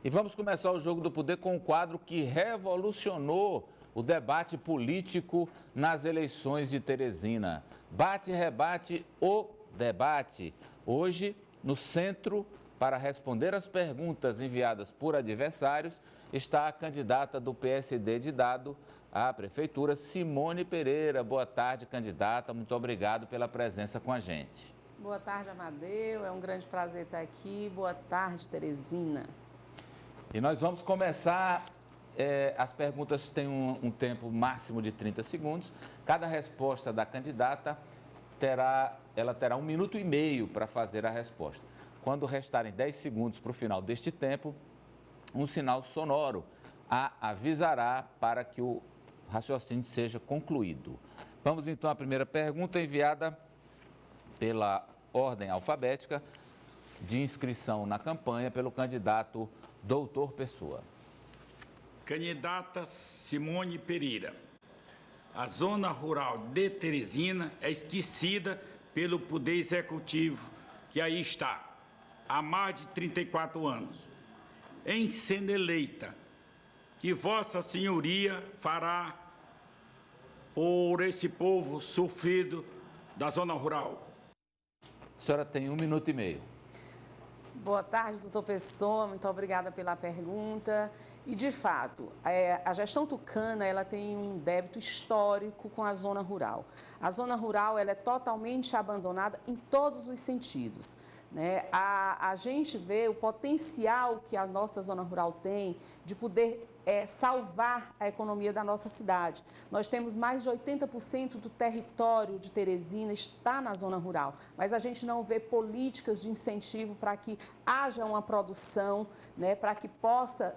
E vamos começar o Jogo do Poder com um quadro que revolucionou o debate político nas eleições de Teresina. Bate e rebate o debate. Hoje, no centro, para responder as perguntas enviadas por adversários, está a candidata do PSD de Dado à Prefeitura, Simone Pereira. Boa tarde, candidata. Muito obrigado pela presença com a gente. Boa tarde, Amadeu. É um grande prazer estar aqui. Boa tarde, Teresina. E nós vamos começar, as perguntas têm um tempo máximo de 30 segundos. Cada resposta da candidata terá 1,5 minutos para fazer a resposta. Quando restarem 10 segundos para o final deste tempo, um sinal sonoro a avisará para que o raciocínio seja concluído. Vamos então à primeira pergunta enviada pela ordem alfabética de inscrição na campanha pelo candidato Doutor Pessoa. Candidata Simone Pereira. A zona rural de Teresina é esquecida pelo Poder Executivo, que aí está, há mais de 34 anos. Em sendo eleita, que Vossa Senhoria fará por esse povo sofrido da zona rural? A senhora tem 1,5 minutos. Boa tarde, doutor Pessoa. Muito obrigada pela pergunta. E, de fato, a gestão tucana ela tem um débito histórico com a zona rural. A zona rural ela é totalmente abandonada em todos os sentidos, né? A gente vê o potencial que a nossa zona rural tem de poder salvar a economia da nossa cidade. Nós temos mais de 80% do território de Teresina está na zona rural, mas a gente não vê políticas de incentivo para que haja uma produção, né, para que possa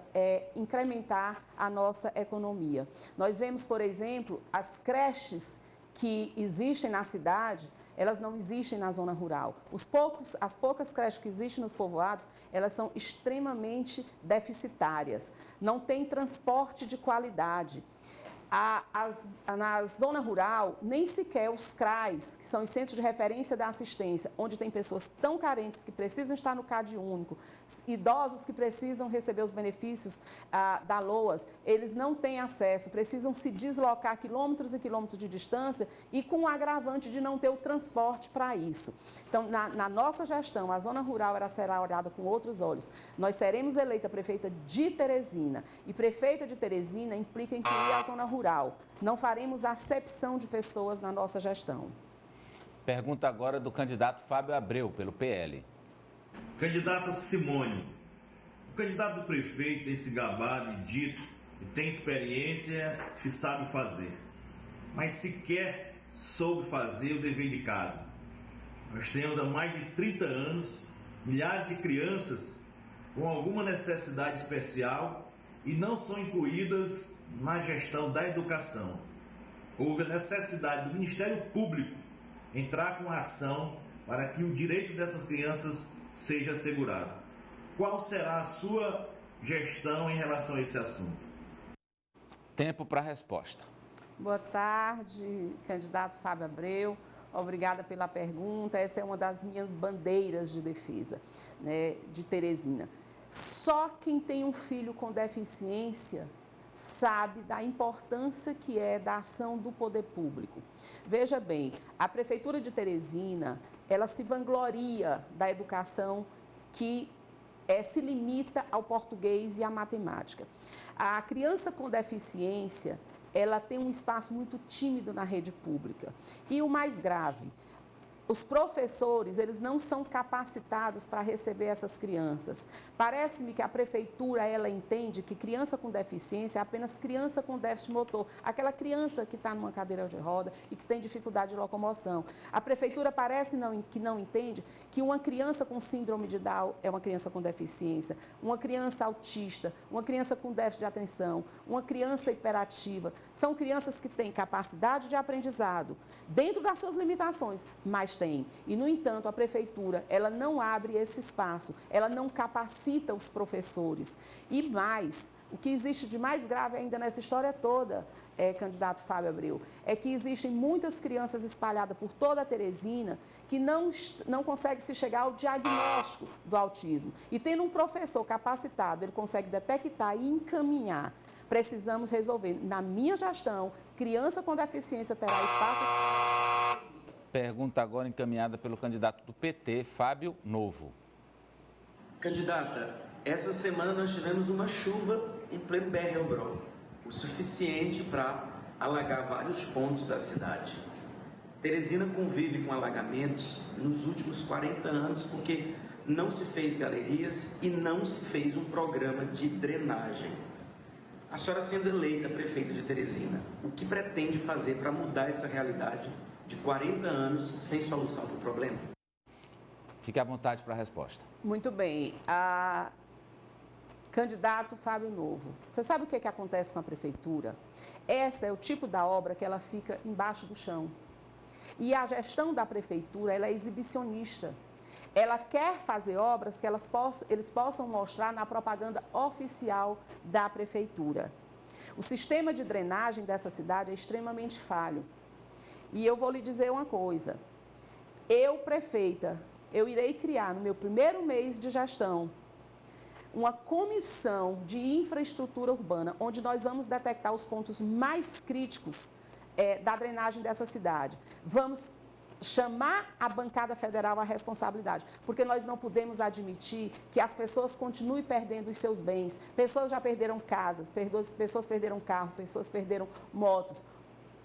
incrementar a nossa economia. Nós vemos, por exemplo, as creches que existem na cidade, elas não existem na zona rural. As poucas creches que existem nos povoados, elas são extremamente deficitárias. Não tem transporte de qualidade. Na zona rural, nem sequer os CRAs, que são os Centros de Referência da Assistência, onde tem pessoas tão carentes que precisam estar no CAD único, idosos que precisam receber os benefícios da LOAS, eles não têm acesso, precisam se deslocar quilômetros e quilômetros de distância e com o agravante de não ter o transporte para isso. Então, na nossa gestão, a zona rural será olhada com outros olhos. Nós seremos eleita prefeita de Teresina e prefeita de Teresina implica incluir a zona rural. Não faremos acepção de pessoas na nossa gestão. Pergunta agora do candidato Fábio Abreu, pelo PL. Candidata Simone, o candidato do prefeito tem se gabado e dito que tem experiência e sabe fazer, mas sequer soube fazer o dever de casa. Nós temos há mais de 30 anos milhares de crianças com alguma necessidade especial e não são incluídas na gestão da educação. Houve a necessidade do Ministério Público entrar com ação para que o direito dessas crianças seja assegurado. Qual será a sua gestão em relação a esse assunto? Tempo para a resposta. Boa tarde, candidato Fábio Abreu. Obrigada pela pergunta. Essa é uma das minhas bandeiras de defesa, né, de Teresina. Só quem tem um filho com deficiência sabe da importância que é da ação do poder público. Veja bem, a Prefeitura de Teresina, ela se vangloria da educação que se limita ao português e à matemática. A criança com deficiência, ela tem um espaço muito tímido na rede pública. E o mais grave, os professores, eles não são capacitados para receber essas crianças. Parece-me que a prefeitura, ela entende que criança com deficiência é apenas criança com déficit motor, aquela criança que está numa cadeira de roda e que tem dificuldade de locomoção. A prefeitura parece que não entende que uma criança com síndrome de Down é uma criança com deficiência, uma criança autista, uma criança com déficit de atenção, uma criança hiperativa. São crianças que têm capacidade de aprendizado dentro das suas limitações, mas tem. E, no entanto, a prefeitura, ela não abre esse espaço, ela não capacita os professores. E mais, O que existe de mais grave ainda nessa história toda, candidato Fábio Abreu, é que existem muitas crianças espalhadas por toda a Teresina que não conseguem se chegar ao diagnóstico do autismo. E tendo um professor capacitado, ele consegue detectar e encaminhar. Precisamos resolver. Na minha gestão, criança com deficiência terá espaço... Pergunta agora encaminhada pelo candidato do PT, Fábio Novo. Candidata, essa semana nós tivemos uma chuva em pleno BR-Obrol, o suficiente para alagar vários pontos da cidade. Teresina convive com alagamentos nos últimos 40 anos porque não se fez galerias e não se fez um programa de drenagem. A senhora sendo eleita prefeita de Teresina, o que pretende fazer para mudar essa realidade de 40 anos sem solução para o problema? Fique à vontade para a resposta. Muito bem. Candidato Fábio Novo, você sabe o que acontece com a prefeitura? Essa é o tipo da obra que ela fica embaixo do chão. E a gestão da prefeitura, ela é exibicionista. Ela quer fazer obras que eles possam mostrar na propaganda oficial da prefeitura. O sistema de drenagem dessa cidade é extremamente falho. E eu vou lhe dizer uma coisa. Eu, prefeita, eu irei criar no meu primeiro mês de gestão uma comissão de infraestrutura urbana, onde nós vamos detectar os pontos mais críticos da drenagem dessa cidade. Vamos chamar a bancada federal à responsabilidade, porque nós não podemos admitir que as pessoas continuem perdendo os seus bens. Pessoas já perderam casas, pessoas perderam carro, pessoas perderam motos,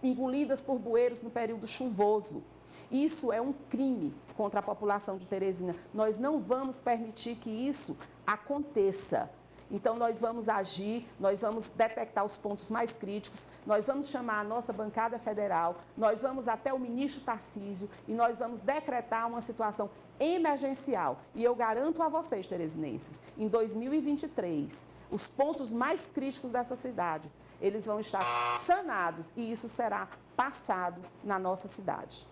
engolidas por bueiros no período chuvoso. Isso é um crime contra a população de Teresina. Nós não vamos permitir que isso aconteça. Então, nós vamos agir, nós vamos detectar os pontos mais críticos, nós vamos chamar a nossa bancada federal, nós vamos até o ministro Tarcísio e nós vamos decretar uma situação emergencial. E eu garanto a vocês, teresinenses, em 2023, os pontos mais críticos dessa cidade, eles vão estar sanados e isso será passado na nossa cidade.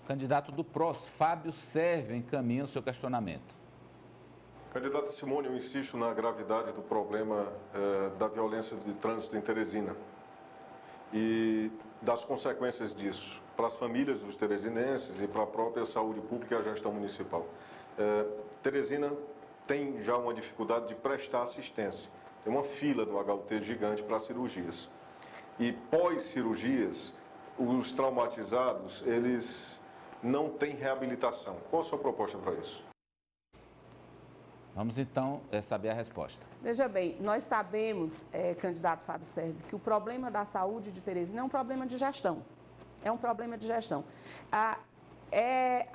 Candidato do PROS, Fábio Sérvio, encaminha o seu questionamento. Candidata Simone, eu insisto na gravidade do problema da violência de trânsito em Teresina e das consequências disso para as famílias dos teresinenses e para a própria saúde pública e a gestão municipal. Teresina tem já uma dificuldade de prestar assistência. Tem uma fila no HUT gigante para cirurgias. E pós-cirurgias, os traumatizados, eles não têm reabilitação. Qual a sua proposta para isso? Vamos, então, saber a resposta. Veja bem, nós sabemos, candidato Fábio Sérvio, que o problema da saúde de Teresina é um problema de gestão. É um problema de gestão.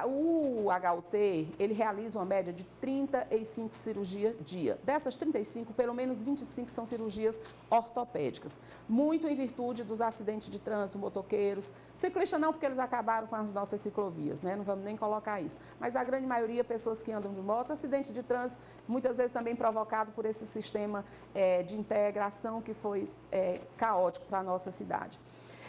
O HUT, ele realiza uma média de 35 cirurgias dia. Dessas 35, pelo menos 25 são cirurgias ortopédicas. Muito em virtude dos acidentes de trânsito, motoqueiros. Ciclistas não, porque eles acabaram com as nossas ciclovias, né? Não vamos nem colocar isso. Mas a grande maioria, pessoas que andam de moto, acidente de trânsito, muitas vezes também provocado por esse sistema de integração que foi caótico para a nossa cidade.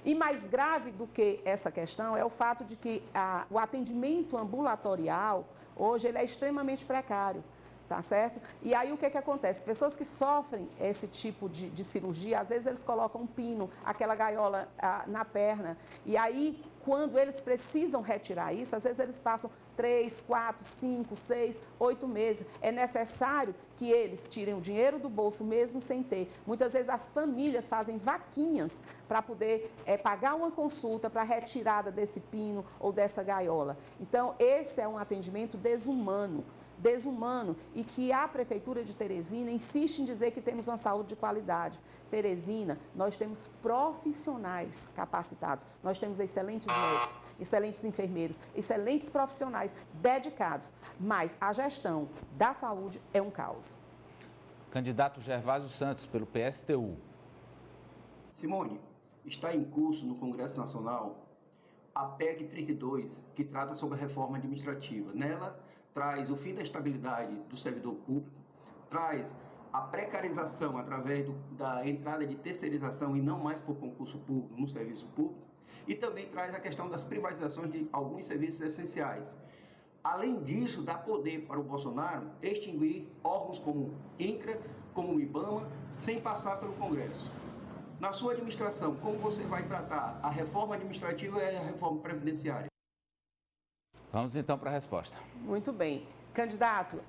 E mais grave do que essa questão é o fato de que o atendimento ambulatorial, hoje, ele é extremamente precário, tá certo? E aí, o que acontece? Pessoas que sofrem esse tipo de cirurgia, às vezes eles colocam um pino, aquela gaiola na perna, e aí, quando eles precisam retirar isso, às vezes eles passam 3, 4, 5, 6, 8 meses. É necessário que eles tirem o dinheiro do bolso mesmo sem ter. Muitas vezes as famílias fazem vaquinhas para poder pagar uma consulta para a retirada desse pino ou dessa gaiola. Então, esse é um atendimento desumano e que a Prefeitura de Teresina insiste em dizer que temos uma saúde de qualidade. Teresina, nós temos profissionais capacitados, nós temos excelentes médicos, excelentes enfermeiros, excelentes profissionais dedicados, mas a gestão da saúde é um caos. Candidato Gervásio Santos, pelo PSTU. Simone, está em curso no Congresso Nacional a PEC 32, que trata sobre a reforma administrativa. Nela, traz o fim da estabilidade do servidor público, traz a precarização através da entrada de terceirização e não mais por concurso público no serviço público, e também traz a questão das privatizações de alguns serviços essenciais. Além disso, dá poder para o Bolsonaro extinguir órgãos como INCRA, como o IBAMA, sem passar pelo Congresso. Na sua administração, como você vai tratar a reforma administrativa e a reforma previdenciária? Vamos então para a resposta. Muito bem. Candidato,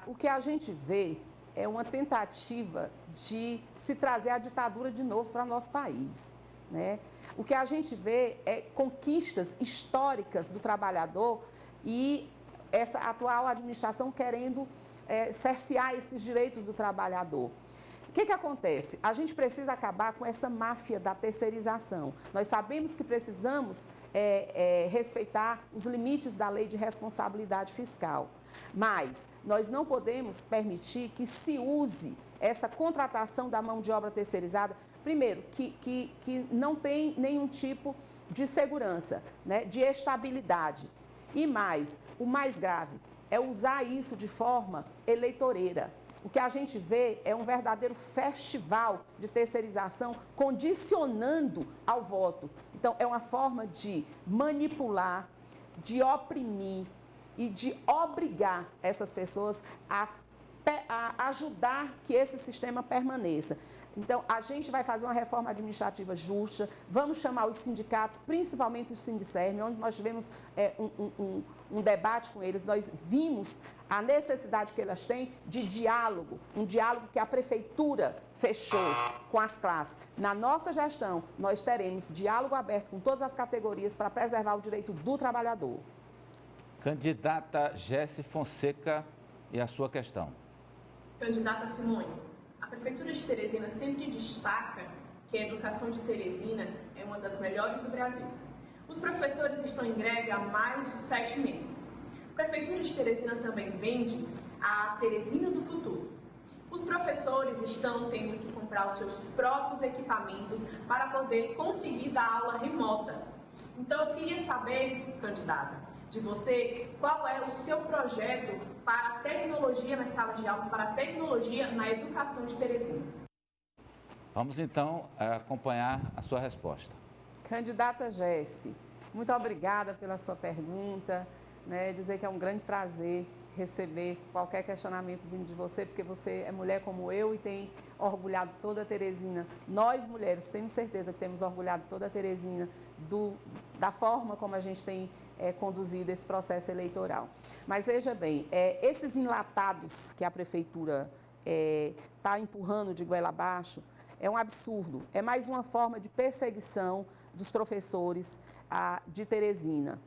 o que a gente vê é uma tentativa de se trazer a ditadura de novo para o nosso país, né? O que a gente vê é conquistas históricas do trabalhador e essa atual administração querendo cercear esses direitos do trabalhador. O que acontece? A gente precisa acabar com essa máfia da terceirização. Nós sabemos que precisamos respeitar os limites da lei de responsabilidade fiscal, mas nós não podemos permitir que se use essa contratação da mão de obra terceirizada, primeiro, que não tem nenhum tipo de segurança, né, de estabilidade. E mais, o mais grave, é usar isso de forma eleitoreira. O que a gente vê é um verdadeiro festival de terceirização condicionando ao voto. Então, é uma forma de manipular, de oprimir e de obrigar essas pessoas a ajudar que esse sistema permaneça. Então, a gente vai fazer uma reforma administrativa justa, vamos chamar os sindicatos, principalmente o Sindicerme, onde nós tivemos um debate com eles, nós vimos a necessidade que elas têm de diálogo, um diálogo que a Prefeitura fechou com as classes. Na nossa gestão, nós teremos diálogo aberto com todas as categorias para preservar o direito do trabalhador. Candidata Jéssica Fonseca e a sua questão. Candidata Simone, a Prefeitura de Teresina sempre destaca que a educação de Teresina é uma das melhores do Brasil. Os professores estão em greve há mais de 7 meses. A Prefeitura de Teresina também vende a Teresina do Futuro. Os professores estão tendo que comprar os seus próprios equipamentos para poder conseguir dar aula remota. Então, eu queria saber, candidata, de você, qual é o seu projeto para a tecnologia nas salas de aulas, para a tecnologia na educação de Teresina. Vamos então acompanhar a sua resposta. Candidata Jéssica, muito obrigada pela sua pergunta, né? Dizer que é um grande prazer receber qualquer questionamento vindo de você, porque você é mulher como eu e tem orgulhado toda a Teresina. Nós, mulheres, temos certeza que temos orgulhado toda a Teresina da forma como a gente tem conduzido esse processo eleitoral. Mas veja bem, esses enlatados que a Prefeitura está empurrando de goela abaixo é um absurdo, é mais uma forma de perseguição dos professores de Teresina.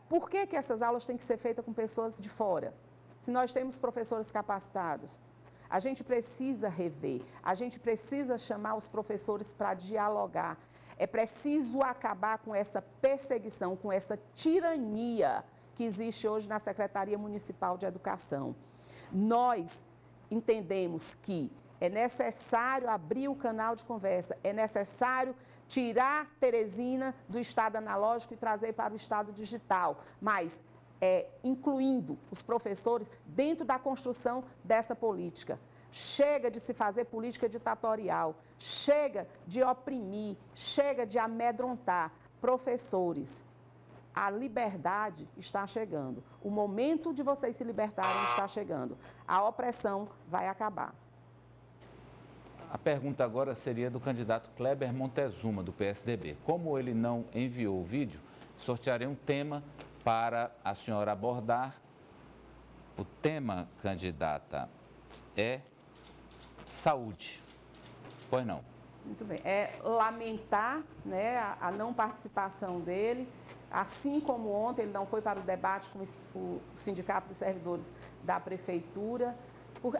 Por que essas aulas têm que ser feitas com pessoas de fora? Se nós temos professores capacitados, a gente precisa rever, a gente precisa chamar os professores para dialogar. É preciso acabar com essa perseguição, com essa tirania que existe hoje na Secretaria Municipal de Educação. Nós entendemos que é necessário abrir o canal de conversa, é necessário tirar Teresina do estado analógico e trazer para o estado digital, mas incluindo os professores dentro da construção dessa política. Chega de se fazer política ditatorial, chega de oprimir, chega de amedrontar professores. A liberdade está chegando, o momento de vocês se libertarem está chegando, a opressão vai acabar. A pergunta agora seria do candidato Kleber Montezuma, do PSDB. Como ele não enviou o vídeo, sortearei um tema para a senhora abordar. O tema, candidata, é saúde. Pois não. Muito bem. É lamentar, né, a não participação dele, assim como ontem ele não foi para o debate com o Sindicato dos Servidores da Prefeitura,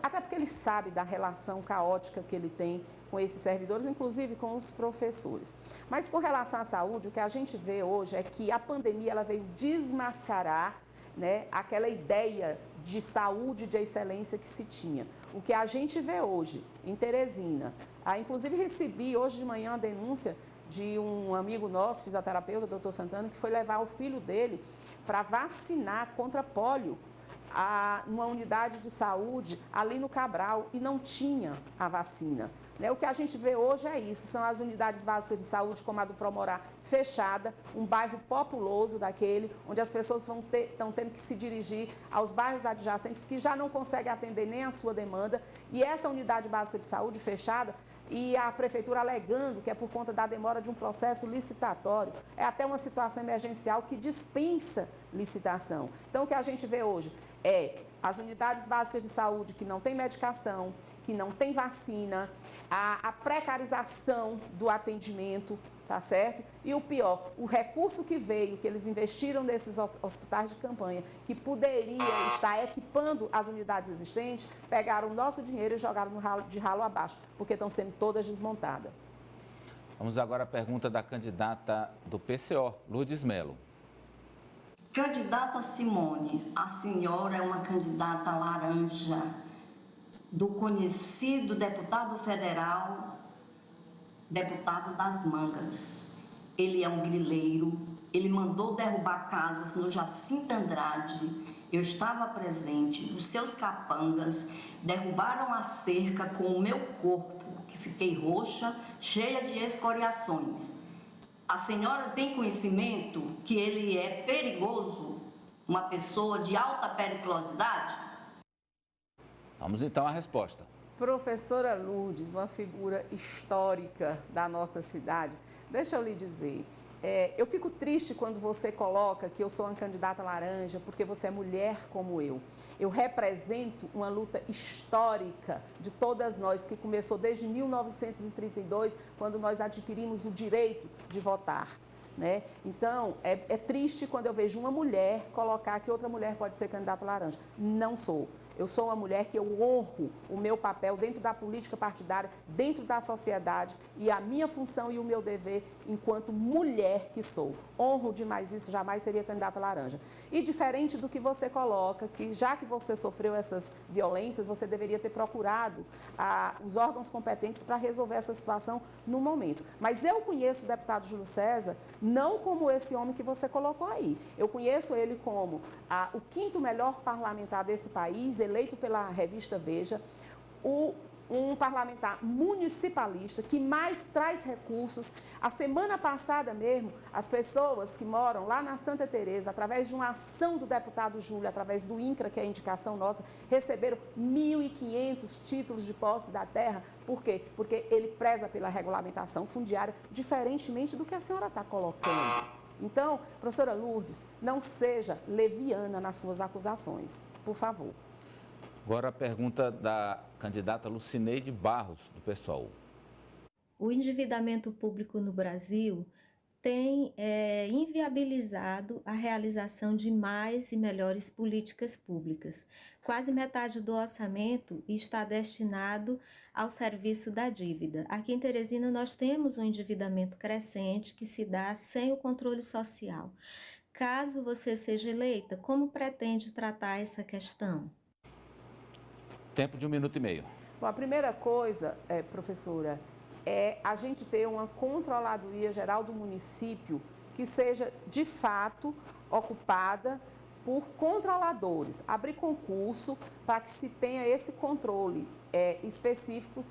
até porque ele sabe da relação caótica que ele tem com esses servidores, inclusive com os professores. Mas com relação à saúde, o que a gente vê hoje é que a pandemia ela veio desmascarar, né, aquela ideia de saúde de excelência que se tinha. O que a gente vê hoje em Teresina, inclusive recebi hoje de manhã a denúncia de um amigo nosso, fisioterapeuta, doutor Santana, que foi levar o filho dele para vacinar contra pólio numa unidade de saúde ali no Cabral e não tinha a vacina. O que a gente vê hoje é isso, são as unidades básicas de saúde, como a do Promorá, fechada, um bairro populoso daquele, onde as pessoas estão tendo que se dirigir aos bairros adjacentes, que já não conseguem atender nem a sua demanda, e essa unidade básica de saúde fechada, e a prefeitura alegando que é por conta da demora de um processo licitatório, é até uma situação emergencial que dispensa licitação. Então, o que a gente vê hoje é as unidades básicas de saúde que não tem medicação, que não tem vacina, a precarização do atendimento, tá certo? E o pior, o recurso que veio, que eles investiram nesses hospitais de campanha, que poderia estar equipando as unidades existentes, pegaram o nosso dinheiro e jogaram de ralo abaixo, porque estão sendo todas desmontadas. Vamos agora à pergunta da candidata do PCO, Lourdes Melo. Candidata Simone, a senhora é uma candidata laranja do conhecido deputado federal, deputado das Mangas. Ele é um grileiro, ele mandou derrubar casas no Jacinto Andrade, eu estava presente, os seus capangas derrubaram a cerca com o meu corpo, que fiquei roxa, cheia de escoriações. A senhora tem conhecimento que ele é perigoso, uma pessoa de alta periculosidade? Vamos então à resposta. Professora Lourdes, uma figura histórica da nossa cidade. Deixa eu lhe dizer, eu fico triste quando você coloca que eu sou uma candidata laranja, porque você é mulher como eu. Eu represento uma luta histórica de todas nós, que começou desde 1932, quando nós adquirimos o direito de votar. Né? Então, é triste quando eu vejo uma mulher colocar que outra mulher pode ser candidata laranja. Não sou. Eu sou uma mulher que eu honro o meu papel dentro da política partidária, dentro da sociedade e a minha função e o meu dever enquanto mulher que sou. Honro demais isso, jamais seria candidata laranja. E diferente do que você coloca, que já que você sofreu essas violências, você deveria ter procurado os órgãos competentes para resolver essa situação no momento. Mas eu conheço o deputado Júlio César não como esse homem que você colocou aí. Eu conheço ele como o quinto melhor parlamentar desse país, eleito pela revista Veja, um parlamentar municipalista que mais traz recursos. A semana passada mesmo, as pessoas que moram lá na Santa Teresa, através de uma ação do deputado Júlio, através do INCRA, que é a indicação nossa, receberam 1.500 títulos de posse da terra. Por quê? Porque ele preza pela regulamentação fundiária, diferentemente do que a senhora está colocando. Então, professora Lourdes, não seja leviana nas suas acusações, por favor. Agora a pergunta da candidata Lucineide Barros, do PSOL. O endividamento público no Brasil tem inviabilizado a realização de mais e melhores políticas públicas. Quase metade do orçamento está destinado ao serviço da dívida. Aqui em Teresina nós temos um endividamento crescente que se dá sem o controle social. Caso você seja eleita, como pretende tratar essa questão? Tempo de 1 minuto e meio. Bom, a primeira coisa, professora, é a gente ter uma controladoria geral do município que seja, de fato, ocupada por controladores. Abrir concurso para que se tenha esse controle específico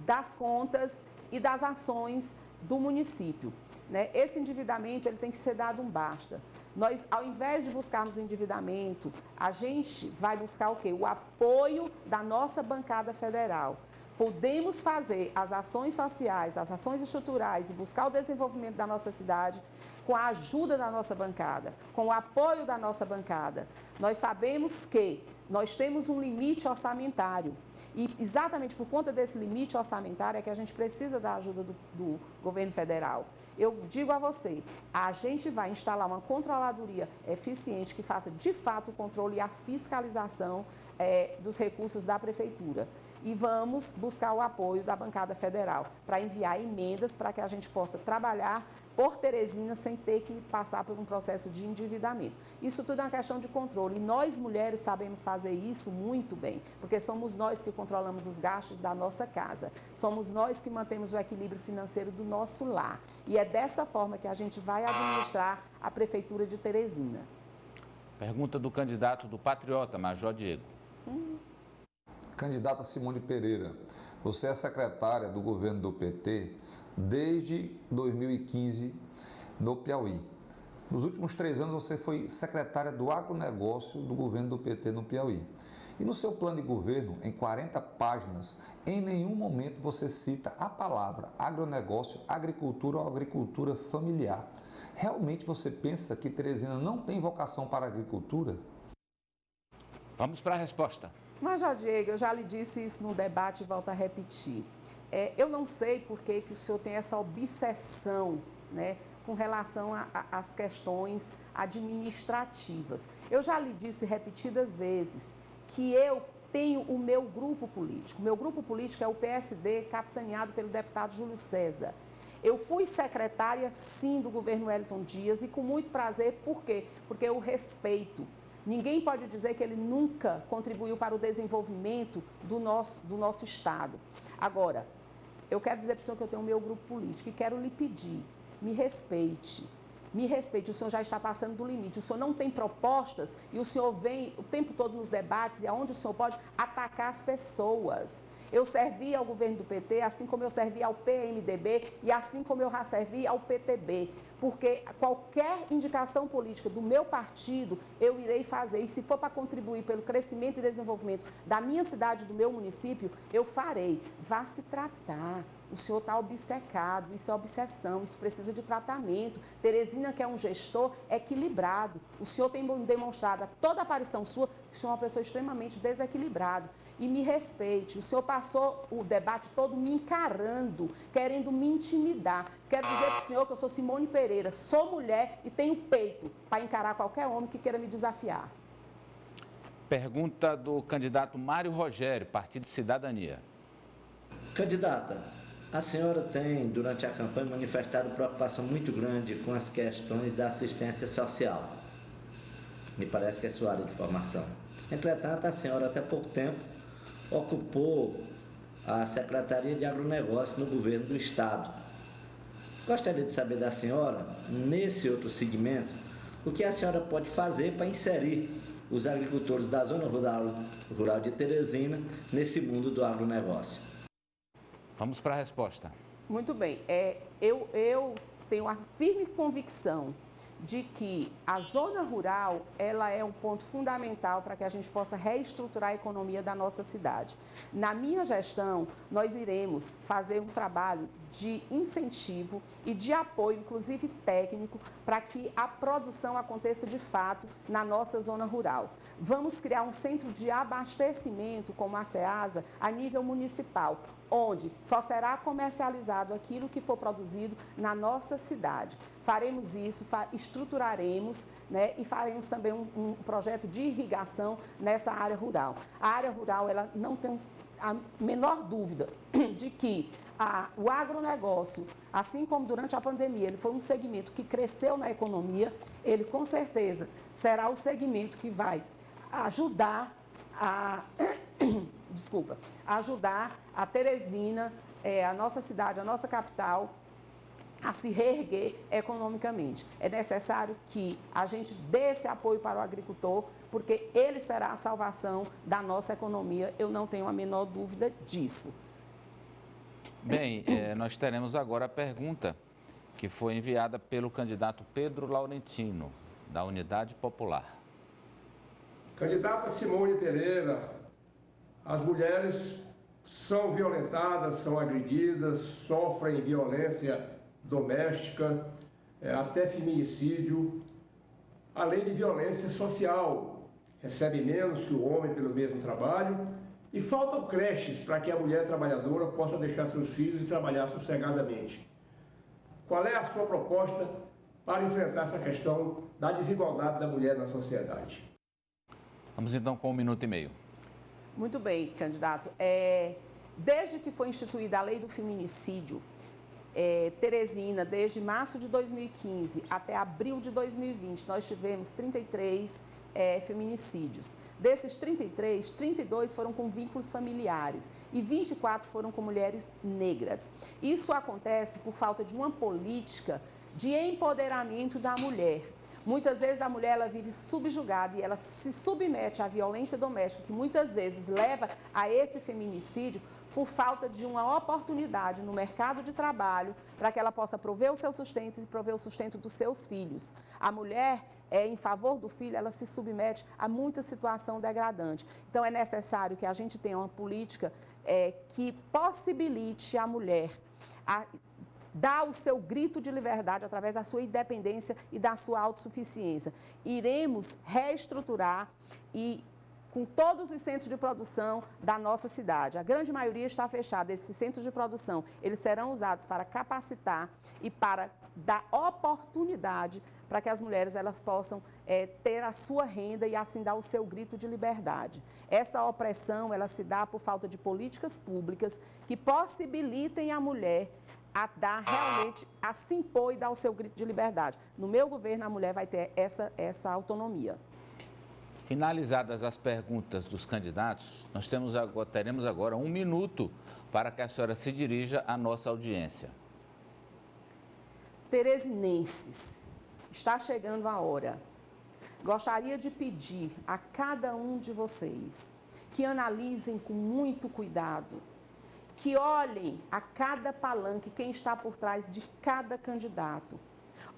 das contas e das ações do município. Né? Esse endividamento ele tem que ser dado um basta. Nós, ao invés de buscarmos o endividamento, a gente vai buscar o quê? O apoio da nossa bancada federal. Podemos fazer as ações sociais, as ações estruturais e buscar o desenvolvimento da nossa cidade com a ajuda da nossa bancada, com o apoio da nossa bancada. Nós sabemos que nós temos um limite orçamentário e exatamente por conta desse limite orçamentário é que a gente precisa da ajuda do governo federal. Eu digo a você, a gente vai instalar uma controladoria eficiente que faça de fato o controle e a fiscalização dos recursos da prefeitura. E vamos buscar o apoio da bancada federal para enviar emendas para que a gente possa trabalhar por Teresina sem ter que passar por um processo de endividamento. Isso tudo é uma questão de controle e nós mulheres sabemos fazer isso muito bem, porque somos nós que controlamos os gastos da nossa casa, somos nós que mantemos o equilíbrio financeiro do nosso lar e é dessa forma que a gente vai administrar a Prefeitura de Teresina. Pergunta do candidato do Patriota, Major Diego. Candidata Simone Pereira, você é secretária do governo do PT desde 2015 no Piauí. Nos últimos 3 anos você foi secretária do agronegócio do governo do PT no Piauí. E no seu plano de governo, em 40 páginas, em nenhum momento você cita a palavra agronegócio, agricultura ou agricultura familiar. Realmente você pensa que Teresina não tem vocação para a agricultura? Vamos para a resposta. Major Diego, eu já lhe disse isso no debate e volto a repetir. Eu não sei por que o senhor tem essa obsessão, né, com relação às questões administrativas. Eu já lhe disse repetidas vezes que eu tenho o meu grupo político. O meu grupo político é o PSD, capitaneado pelo deputado Júlio César. Eu fui secretária, sim, do governo Wellington Dias e com muito prazer, por quê? Porque eu respeito. Ninguém pode dizer que ele nunca contribuiu para o desenvolvimento do nosso Estado. Agora, eu quero dizer para o senhor que eu tenho o meu grupo político e quero lhe pedir, me respeite. Me respeite, o senhor já está passando do limite. O senhor não tem propostas e o senhor vem o tempo todo nos debates e aonde o senhor pode atacar as pessoas. Eu servi ao governo do PT, assim como eu servi ao PMDB e assim como eu já servi ao PTB. Porque qualquer indicação política do meu partido, eu irei fazer. E se for para contribuir pelo crescimento e desenvolvimento da minha cidade, do meu município, eu farei. Vá se tratar. O senhor está obcecado, isso é obsessão, isso precisa de tratamento. Teresina, que é um gestor equilibrado. O senhor tem demonstrado a toda aparição sua que o senhor é uma pessoa extremamente desequilibrada. E me respeite, o senhor passou o debate todo me encarando, querendo me intimidar. Quero dizer para o senhor que eu sou Simone Pereira, sou mulher e tenho peito para encarar qualquer homem que queira me desafiar. Pergunta do candidato Mário Rogério, Partido Cidadania. Candidata, a senhora tem, durante a campanha, manifestado preocupação muito grande com as questões da assistência social. Me parece que é sua área de formação. Entretanto, a senhora, até pouco tempo, ocupou a Secretaria de Agronegócio no governo do Estado. Gostaria de saber da senhora, nesse outro segmento, o que a senhora pode fazer para inserir os agricultores da zona rural de Teresina nesse mundo do agronegócio. Vamos para a resposta. Muito bem. Eu tenho a firme convicção de que a zona rural ela é um ponto fundamental para que a gente possa reestruturar a economia da nossa cidade. Na minha gestão, nós iremos fazer um trabalho de incentivo e de apoio, inclusive técnico, para que a produção aconteça de fato na nossa zona rural. Vamos criar um centro de abastecimento, como a SEASA, a nível municipal, onde só será comercializado aquilo que for produzido na nossa cidade. Faremos isso, estruturaremos, né, e faremos também um projeto de irrigação nessa área rural. A área rural, ela não tem a menor dúvida de que o agronegócio, assim como durante a pandemia, ele foi um segmento que cresceu na economia, ele com certeza será o segmento que vai ajudar ajudar a Teresina, a nossa cidade, a nossa capital, a se reerguer economicamente. É necessário que a gente dê esse apoio para o agricultor, porque ele será a salvação da nossa economia, eu não tenho a menor dúvida disso. Bem, nós teremos agora a pergunta que foi enviada pelo candidato Pedro Laurentino, da Unidade Popular. Candidata Simone Pereira, as mulheres são violentadas, são agredidas, sofrem violência doméstica, até feminicídio, além de violência social. Recebe menos que o homem pelo mesmo trabalho e faltam creches para que a mulher trabalhadora possa deixar seus filhos e trabalhar sossegadamente. Qual é a sua proposta para enfrentar essa questão da desigualdade da mulher na sociedade? Vamos então com 1 minuto e meio. Muito bem, candidato. Desde que foi instituída a lei do feminicídio, Teresina, desde março de 2015 até abril de 2020, nós tivemos 33 feminicídios. Desses 33, 32 foram com vínculos familiares e 24 foram com mulheres negras. Isso acontece por falta de uma política de empoderamento da mulher. Muitas vezes a mulher ela vive subjugada e ela se submete à violência doméstica, que muitas vezes leva a esse feminicídio por falta de uma oportunidade no mercado de trabalho para que ela possa prover o seu sustento e prover o sustento dos seus filhos. A mulher, em favor do filho, ela se submete a muita situação degradante. Então, é necessário que a gente tenha uma política que possibilite a mulher dar o seu grito de liberdade através da sua independência e da sua autossuficiência. Iremos reestruturar com todos os centros de produção da nossa cidade. A grande maioria está fechada. Esses centros de produção, eles serão usados para capacitar e para dar oportunidade para que as mulheres elas possam ter a sua renda e assim dar o seu grito de liberdade. Essa opressão, ela se dá por falta de políticas públicas que possibilitem a mulher a se impor e dar o seu grito de liberdade. No meu governo, a mulher vai ter essa autonomia. Finalizadas as perguntas dos candidatos, teremos agora 1 minuto para que a senhora se dirija à nossa audiência. Teresinenses, está chegando a hora. Gostaria de pedir a cada um de vocês que analisem com muito cuidado, que olhem a cada palanque quem está por trás de cada candidato.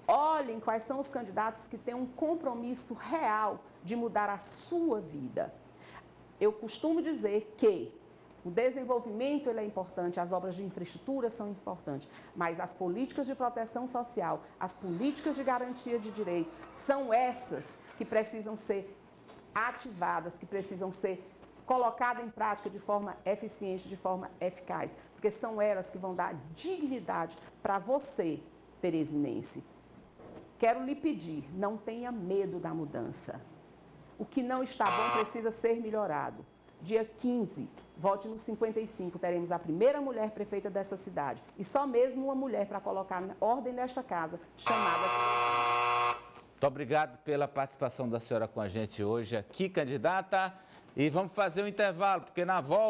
Olhem quais são os candidatos que têm um compromisso real de mudar a sua vida. Eu costumo dizer que o desenvolvimento ele é importante, as obras de infraestrutura são importantes, mas as políticas de proteção social, as políticas de garantia de direito, são essas que precisam ser ativadas, que precisam ser colocadas em prática de forma eficiente, de forma eficaz, porque são elas que vão dar dignidade para você, teresinense. Quero lhe pedir, não tenha medo da mudança. O que não está bom precisa ser melhorado. Dia 15, vote no 55, teremos a primeira mulher prefeita dessa cidade. E só mesmo uma mulher para colocar na ordem desta casa, chamada... Muito obrigado pela participação da senhora com a gente hoje aqui, candidata. E vamos fazer um intervalo, porque na volta...